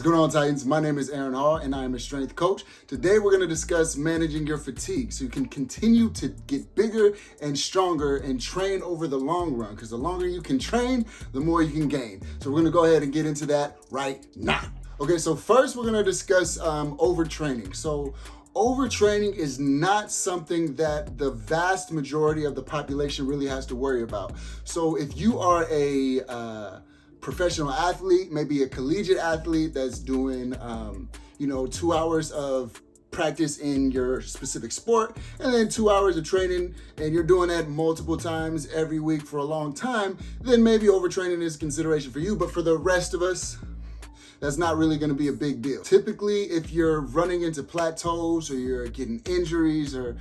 going on, Titans? My name is Aaron Hall, and I am a strength coach. Today, we're going to discuss managing your fatigue so you can continue to get bigger and stronger and train over the long run, because the longer you can train, the more you can gain. So we're going to go ahead and get into that right now. Okay, so first, we're going to discuss overtraining. So overtraining is not something that the vast majority of the population really has to worry about. So if you are a professional athlete, maybe a collegiate athlete that's doing, 2 hours of practice in your specific sport and then 2 hours of training, and you're doing that multiple times every week for a long time, then maybe overtraining is a consideration for you. But for the rest of us, that's not really going to be a big deal. Typically, if you're running into plateaus or you're getting injuries or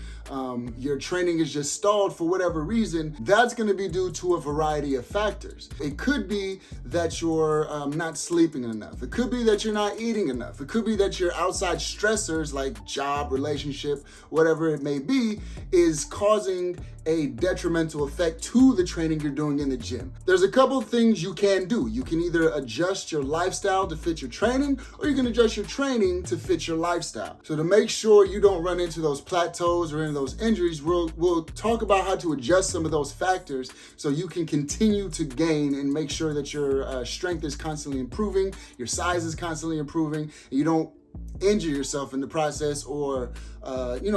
your training is just stalled for whatever reason, that's going to be due to a variety of factors. It could be that you're not sleeping enough. It could be that you're not eating enough. It could be that your outside stressors like job, relationship, whatever it may be, is causing a detrimental effect to the training you're doing in the gym. There's a couple things you can do. You can either adjust your lifestyle to fit your training, or you can adjust your training to fit your lifestyle. So to make sure you don't run into those plateaus or into those injuries, we'll talk about how to adjust some of those factors so you can continue to gain and make sure that your strength is constantly improving, your size is constantly improving, and you don't injure yourself in the process or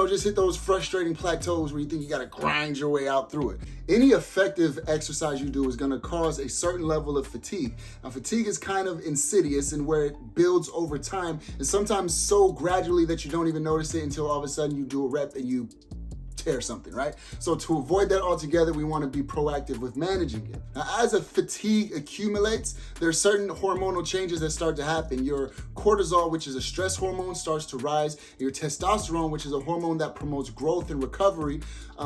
just hit those frustrating plateaus where you think you got to grind your way out through it. Any effective exercise you do is going to cause a certain level of fatigue. Now, fatigue is kind of insidious and where it builds over time, and sometimes so gradually that you don't even notice it until all of a sudden you do a rep and you tear something, right? So to avoid that altogether, we want to be proactive with managing it. Now, as a fatigue accumulates, there are certain hormonal changes that start to happen. Your cortisol, which is a stress hormone, starts to rise. Your testosterone, which is a hormone that promotes growth and recovery,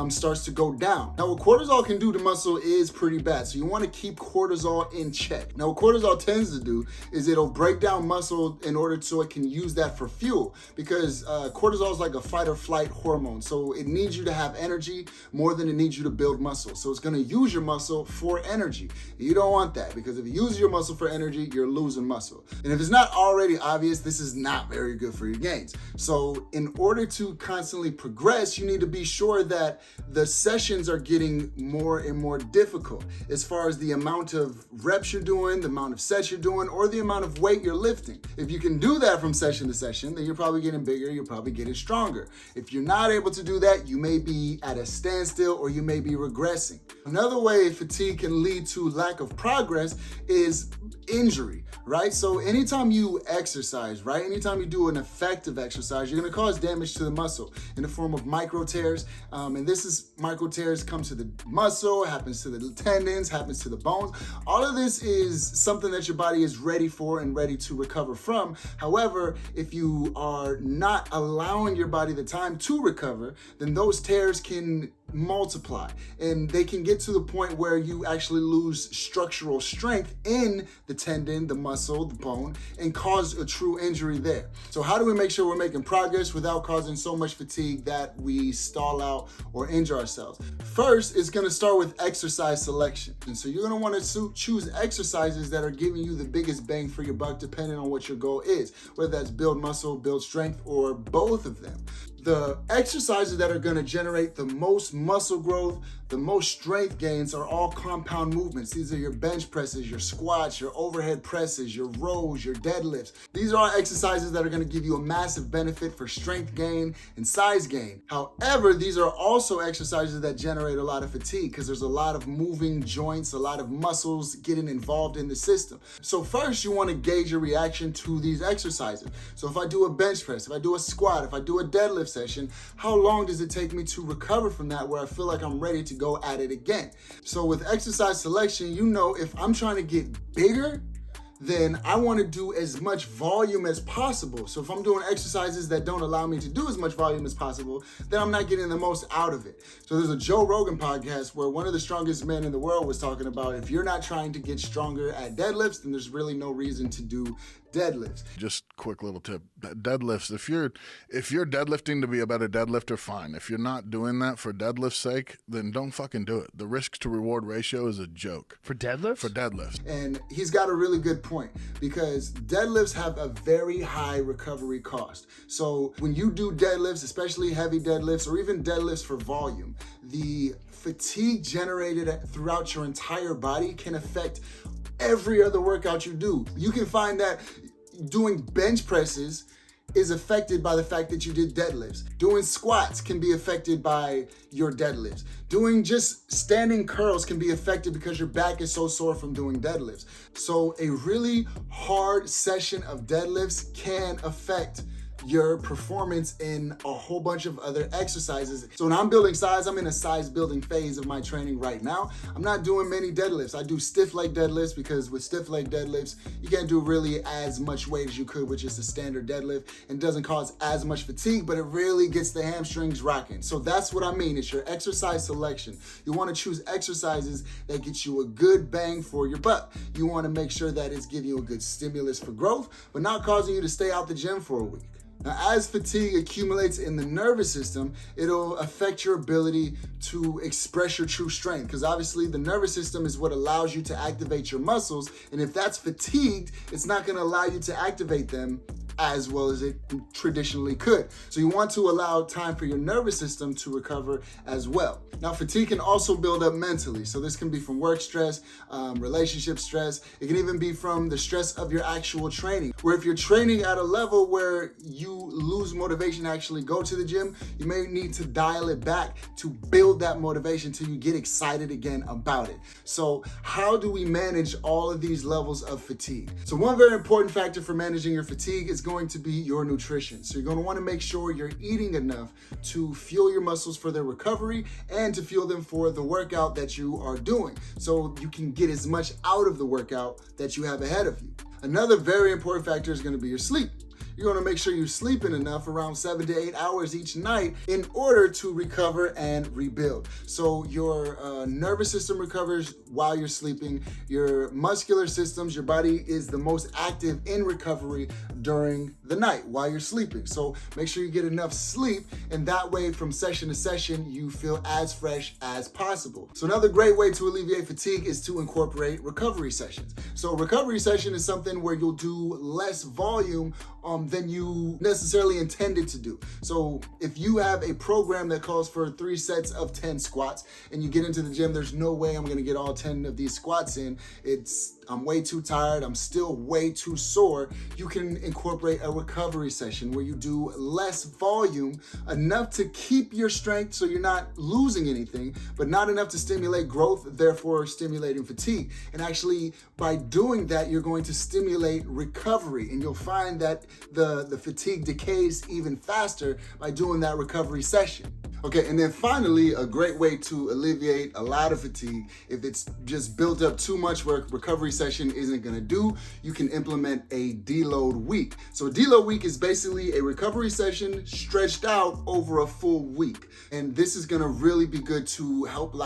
starts to go down. Now, what cortisol can do to muscle is pretty bad. So you want to keep cortisol in check. Now, what cortisol tends to do is it'll break down muscle in order so it can use that for fuel, because cortisol is like a fight or flight hormone. So it needs you to have energy more than it needs you to build muscle. So it's going to use your muscle for energy. You don't want that, because if you use your muscle for energy, you're losing muscle. And if it's not already obvious, this is not very good for your gains. So in order to constantly progress, you need to be sure that the sessions are getting more and more difficult as far as the amount of reps you're doing, the amount of sets you're doing, or the amount of weight you're lifting. If you can do that from session to session, then you're probably getting bigger, you're probably getting stronger. If you're not able to do that, you may be at a standstill or you may be regressing. Another way fatigue can lead to lack of progress is injury, right? So anytime you exercise, right? Anytime you do an effective exercise, you're going to cause damage to the muscle in the form of micro tears. And this is micro tears comes to the muscle, happens to the tendons, happens to the bones. All of this is something that your body is ready for and ready to recover from. However, if you are not allowing your body the time to recover, then those tears can multiply and they can get to the point where you actually lose structural strength in the tendon, the muscle, the bone, and cause a true injury there. So how do we make sure we're making progress without causing so much fatigue that we stall out or injure ourselves? First, it's going to start with exercise selection. And so you're going to want to choose exercises that are giving you the biggest bang for your buck, depending on what your goal is, whether that's build muscle, build strength, or both of them. The exercises that are going to generate the most muscle growth, the most strength gains are all compound movements. These are your bench presses, your squats, your overhead presses, your rows, your deadlifts. These are exercises that are going to give you a massive benefit for strength gain and size gain. However, these are also exercises that generate a lot of fatigue because there's a lot of moving joints, a lot of muscles getting involved in the system. So first, you want to gauge your reaction to these exercises. So if I do a bench press, if I do a squat, if I do a deadlift session, how long does it take me to recover from that where I feel like I'm ready to go at it again? So with exercise selection, if I'm trying to get bigger, then I want to do as much volume as possible. So if I'm doing exercises that don't allow me to do as much volume as possible, then I'm not getting the most out of it. So there's a Joe Rogan podcast where one of the strongest men in the world was talking about if you're not trying to get stronger at deadlifts, then there's really no reason to do deadlifts. Just quick little tip. Deadlifts, if you're deadlifting to be a better deadlifter, fine. If you're not doing that for deadlift's sake, then don't fucking do it. The risk to reward ratio is a joke. For deadlifts? For deadlifts. And he's got a really good point, because deadlifts have a very high recovery cost. So when you do deadlifts, especially heavy deadlifts or even deadlifts for volume, the fatigue generated throughout your entire body can affect every other workout you do. You can find that doing bench presses is affected by the fact that you did deadlifts. Doing squats can be affected by your deadlifts. Doing just standing curls can be affected because your back is so sore from doing deadlifts. So a really hard session of deadlifts can affect your performance in a whole bunch of other exercises. So when I'm building size, I'm in a size building phase of my training right now. I'm not doing many deadlifts. I do stiff leg deadlifts because with stiff leg deadlifts, you can't do really as much weight as you could with just a standard deadlift, and doesn't cause as much fatigue, but it really gets the hamstrings rocking. So that's what I mean. It's your exercise selection. You want to choose exercises that get you a good bang for your buck. You want to make sure that it's giving you a good stimulus for growth, but not causing you to stay out the gym for a week. Now, as fatigue accumulates in the nervous system, it'll affect your ability to express your true strength, because obviously the nervous system is what allows you to activate your muscles, and if that's fatigued, it's not going to allow you to activate them as well as it traditionally could. So you want to allow time for your nervous system to recover as well. Now, fatigue can also build up mentally. So this can be from work stress, relationship stress. It can even be from the stress of your actual training, where if you're training at a level where you lose motivation to actually go to the gym, you may need to dial it back to build that motivation till you get excited again about it. So how do we manage all of these levels of fatigue? So one very important factor for managing your fatigue is going to be your nutrition. So you're going to want to make sure you're eating enough to fuel your muscles for their recovery and to fuel them for the workout that you are doing, so you can get as much out of the workout that you have ahead of you. Another very important factor is going to be your sleep. You're going to make sure you're sleeping enough, around 7 to 8 hours each night, in order to recover and rebuild. So your nervous system recovers while you're sleeping. Your muscular systems, your body is the most active in recovery during the night while you're sleeping. So make sure you get enough sleep, and that way from session to session, you feel as fresh as possible. So another great way to alleviate fatigue is to incorporate recovery sessions. So a recovery session is something where you'll do less volume than you necessarily intended to do. So if you have a program that calls for 3 sets of 10 squats, and you get into the gym, there's no way I'm gonna get all 10 of these squats in. I'm way too tired, I'm still way too sore. You can incorporate a recovery session where you do less volume, enough to keep your strength so you're not losing anything, but not enough to stimulate growth, therefore stimulating fatigue. And actually, by doing that, you're going to stimulate recovery, and you'll find that the fatigue decays even faster by doing that recovery session. Okay, and then finally, a great way to alleviate a lot of fatigue, if it's just built up too much where a recovery session isn't gonna do, you can implement a deload week. So a deload week is basically a recovery session stretched out over a full week. And this is gonna really be good to help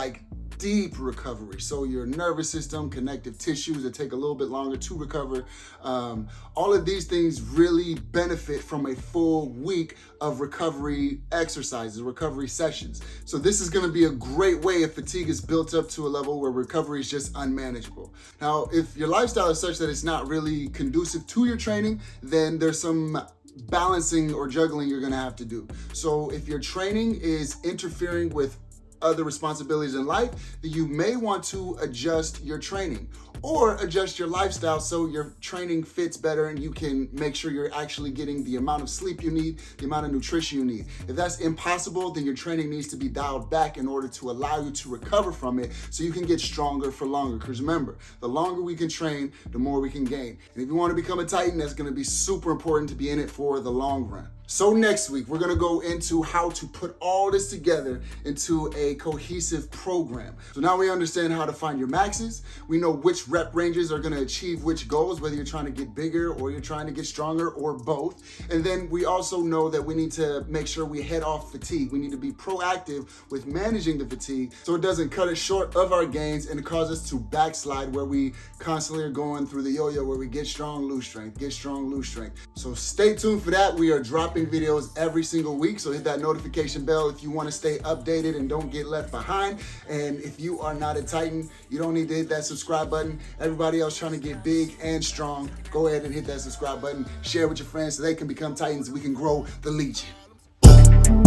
deep recovery. So your nervous system, connective tissues that take a little bit longer to recover. All of these things really benefit from a full week of recovery exercises, recovery sessions. So this is gonna be a great way if fatigue is built up to a level where recovery is just unmanageable. Now, if your lifestyle is such that it's not really conducive to your training, then there's some balancing or juggling you're gonna have to do. So if your training is interfering with other responsibilities in life, then you may want to adjust your training or adjust your lifestyle so your training fits better and you can make sure you're actually getting the amount of sleep you need, the amount of nutrition you need. If that's impossible, then your training needs to be dialed back in order to allow you to recover from it so you can get stronger for longer. Because remember, the longer we can train, the more we can gain. And if you want to become a Titan, that's going to be super important to be in it for the long run. So next week, we're gonna go into how to put all this together into a cohesive program. So now we understand how to find your maxes. We know which rep ranges are gonna achieve which goals, whether you're trying to get bigger or you're trying to get stronger or both. And then we also know that we need to make sure we head off fatigue. We need to be proactive with managing the fatigue so it doesn't cut us short of our gains and cause us to backslide where we constantly are going through the yo-yo where we get strong, lose strength, get strong, lose strength. So stay tuned for that. We are dropping videos every single week, so hit that notification bell if you want to stay updated and don't get left behind. And if you are not a Titan, you don't need to hit that subscribe button. Everybody else trying to get big and strong, go ahead and hit that subscribe button. Share with your friends so they can become Titans and we can grow the Legion.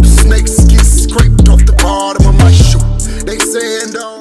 Snakes get scraped off the bottom of my shoe. They saying,